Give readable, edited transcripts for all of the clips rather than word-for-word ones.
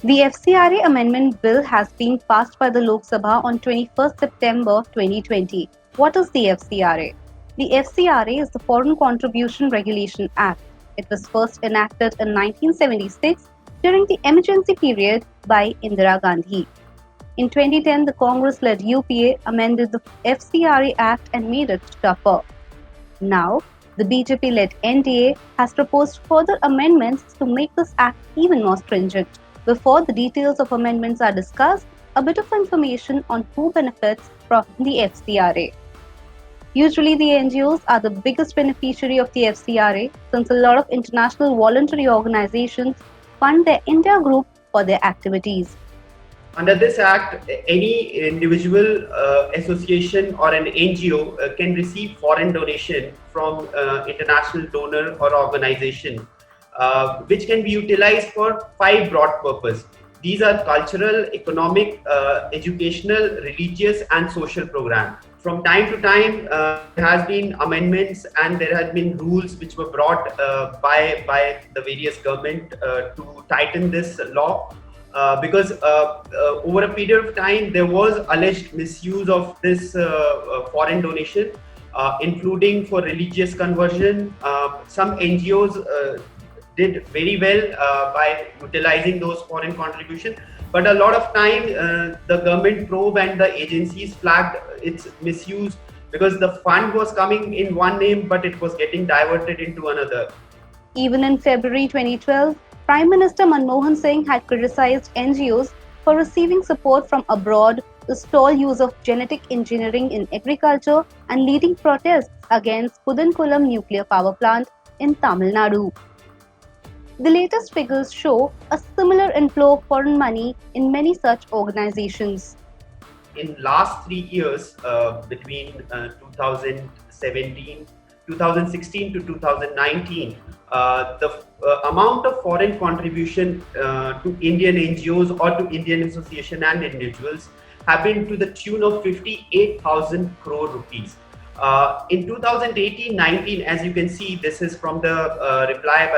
The FCRA Amendment Bill has been passed by the Lok Sabha on 21st September 2020. What is the FCRA? The FCRA is the Foreign Contribution Regulation Act. It was first enacted in 1976 during the emergency period by Indira Gandhi. In 2010, the Congress-led UPA amended the FCRA Act and made it tougher. Now, the BJP-led NDA has proposed further amendments to make this act even more stringent. Before the details of amendments are discussed, a bit of information on who benefits from the FCRA. Usually, the NGOs are the biggest beneficiary of the FCRA since a lot of international voluntary organizations fund their India group for their activities. Under this act, any individual, association or an NGO can receive foreign donation from international donor or organization, which can be utilized for 5 broad purposes. These are cultural, economic, educational, religious and social programs. From time to time, there has been amendments and there have been rules which were brought by the various government to tighten this law. Because over a period of time there was alleged misuse of this foreign donation, including for religious conversion. Some NGOs did very well by utilizing those foreign contributions, but a lot of time the government probe and the agencies flagged its misuse because the fund was coming in one name but it was getting diverted into another. Even in February 2012, Prime Minister Manmohan Singh had criticized NGOs for receiving support from abroad to stall use of genetic engineering in agriculture and leading protests against Kudankulam nuclear power plant in Tamil Nadu. The latest figures show a similar inflow of foreign money in many such organizations. In last 3 years, between 2016 to 2019, the amount of foreign contribution to Indian NGOs or to Indian association and individuals have been to the tune of 58,000 crore rupees. In 2018-19, as you can see, this is from the reply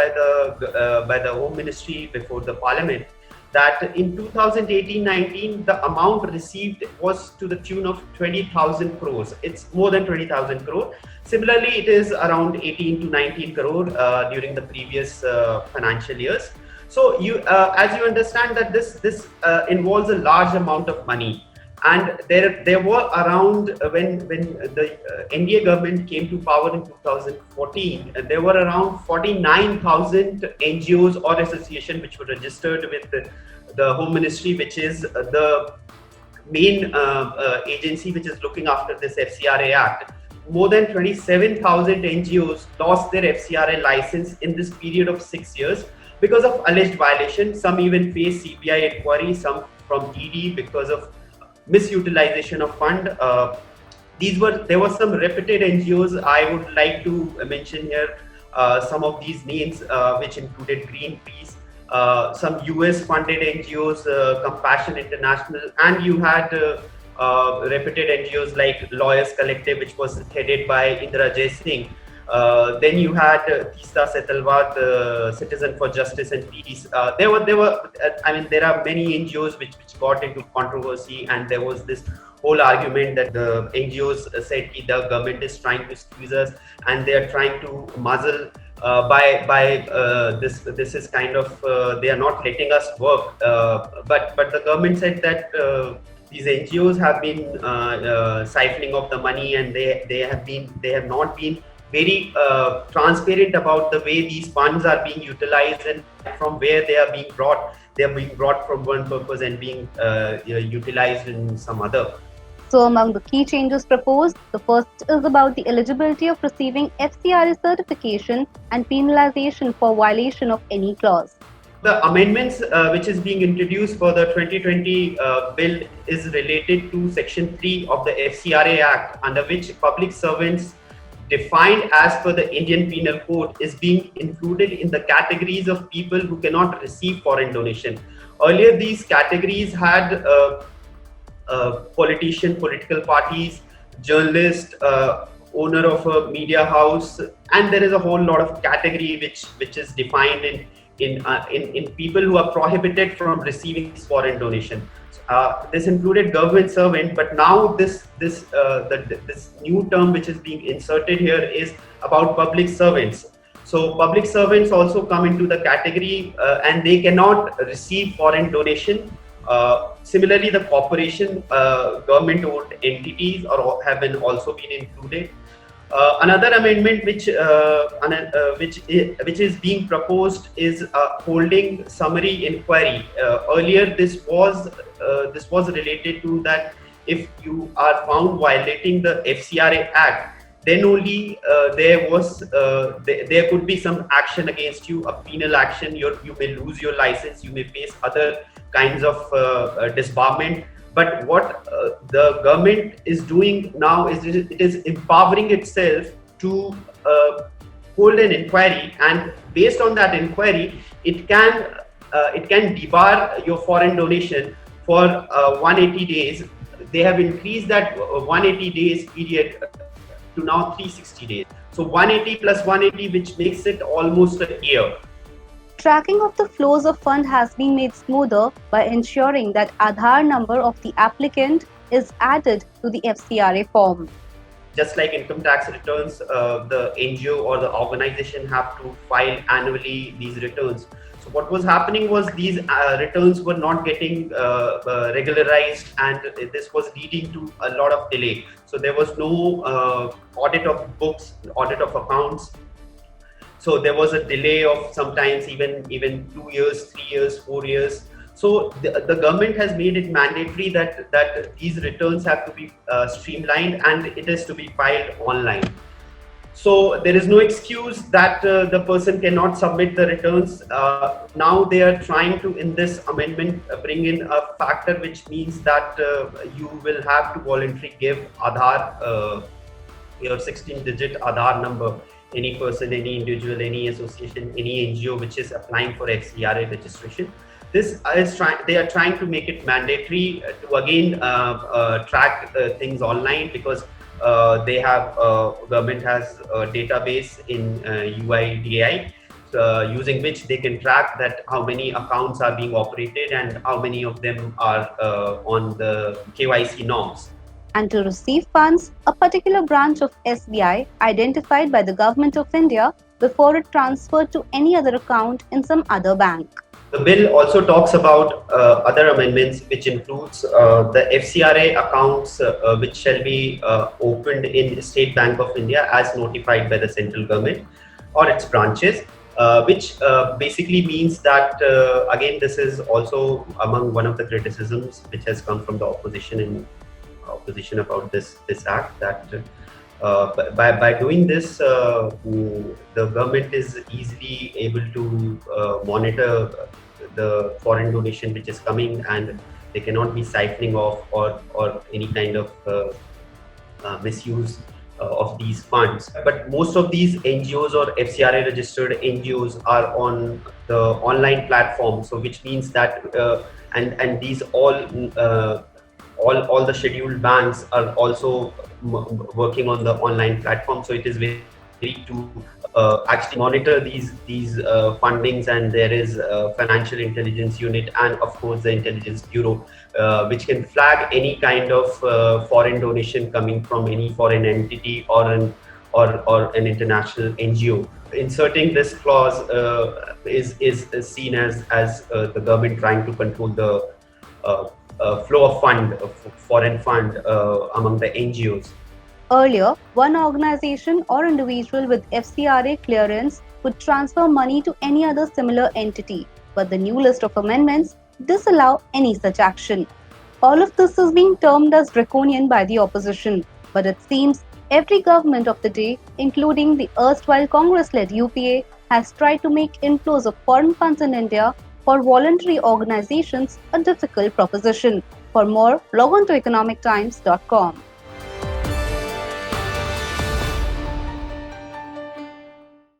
by the Home Ministry before the Parliament, that in 2018-19 the amount received was to the tune of 20,000 crores. It's more than 20,000 crore. Similarly, it is around 18 to 19 crore during the previous financial years. So as you understand that this involves a large amount of money. And there were around, when the NDA government came to power in 2014, there were around 49,000 NGOs or associations which were registered with the Home Ministry, which is the main agency which is looking after this FCRA Act. More than 27,000 NGOs lost their FCRA license in this period of 6 years because of alleged violations. Some even face CBI inquiry, some from ED because of misutilization of fund. There were some reputed NGOs. I would like to mention here some of these names, which included Greenpeace, some US funded NGOs, Compassion International, and you had reputed NGOs like Lawyers Collective, which was headed by Indira Jaisingh. Then you had Tista Setalwat, Citizen for Justice and Peace. There are many NGOs which got into controversy, and there was this whole argument that the NGOs said the government is trying to squeeze us and they are trying to muzzle this is kind of they are not letting us work. But the government said that these NGOs have been siphoning off the money, and they have not been very transparent about the way these funds are being utilized and from where they are being brought. They are being brought from one purpose and being utilized in some other. So among the key changes proposed, the first is about the eligibility of receiving FCRA certification and penalization for violation of any clause. The amendments which is being introduced for the 2020 bill is related to Section 3 of the FCRA Act, under which public servants defined as per the Indian Penal Code is being included in the categories of people who cannot receive foreign donation. Earlier, these categories had political parties, journalists, owner of a media house, and there is a whole lot of category which is defined in people who are prohibited from receiving this foreign donation. This included government servant, but now this new term which is being inserted here is about public servants. So public servants also come into the category, and they cannot receive foreign donation. Similarly, the corporation, government-owned entities have also been included. Another amendment which is being proposed is holding summary inquiry. Earlier, this was related to that if you are found violating the FCRA Act, then only there could be some action against you, a penal action. You may lose your license, you may face other kinds of disbarment. But what the government is doing now is it is empowering itself to hold an inquiry, and based on that inquiry, it can debar your foreign donation for 180 days. They have increased that 180 days period to now 360 days. So 180 plus 180, which makes it almost a year. Tracking of the flows of fund has been made smoother by ensuring that Aadhaar number of the applicant is added to the FCRA form. Just like income tax returns, the NGO or the organization have to file annually these returns. So what was happening was these returns were not getting regularized, and this was leading to a lot of delay. So there was no audit of books, audit of accounts. So there was a delay of sometimes even 2 years, 3 years, 4 years. So the government has made it mandatory that these returns have to be streamlined, and it is to be filed online. So there is no excuse that the person cannot submit the returns. Now they are trying to, in this amendment, bring in a factor which means that you will have to voluntarily give Aadhaar, your 16-digit Aadhaar number. Any person, any individual, any association, any NGO which is applying for FCRA registration. They are trying to make it mandatory to again track things online, because government has a database in UIDAI, using which they can track that how many accounts are being operated and how many of them are on the KYC norms. And to receive funds, a particular branch of SBI identified by the Government of India before it transferred to any other account in some other bank. The bill also talks about other amendments, which includes the FCRA accounts which shall be opened in State Bank of India as notified by the central government or its branches, which basically means that, again, this is also among one of the criticisms which has come from the opposition about this act, that by doing this, the government is easily able to monitor the foreign donation which is coming, and they cannot be siphoning off or any kind of misuse of these funds. But most of these NGOs or FCRA registered NGOs are on the online platform, so which means that and these all the scheduled banks are also working on the online platform. So it is very to actually monitor these fundings, and there is a financial intelligence unit and of course the intelligence bureau which can flag any kind of foreign donation coming from any foreign entity or an international NGO. Inserting this clause is seen as the government trying to control the flow of foreign fund among the NGOs. Earlier, one organization or individual with FCRA clearance could transfer money to any other similar entity, but the new list of amendments disallow any such action. All of this is being termed as draconian by the opposition, but it seems every government of the day, including the erstwhile Congress-led UPA, has tried to make inflows of foreign funds in India for voluntary organizations a difficult proposition. For more, log on to economictimes.com.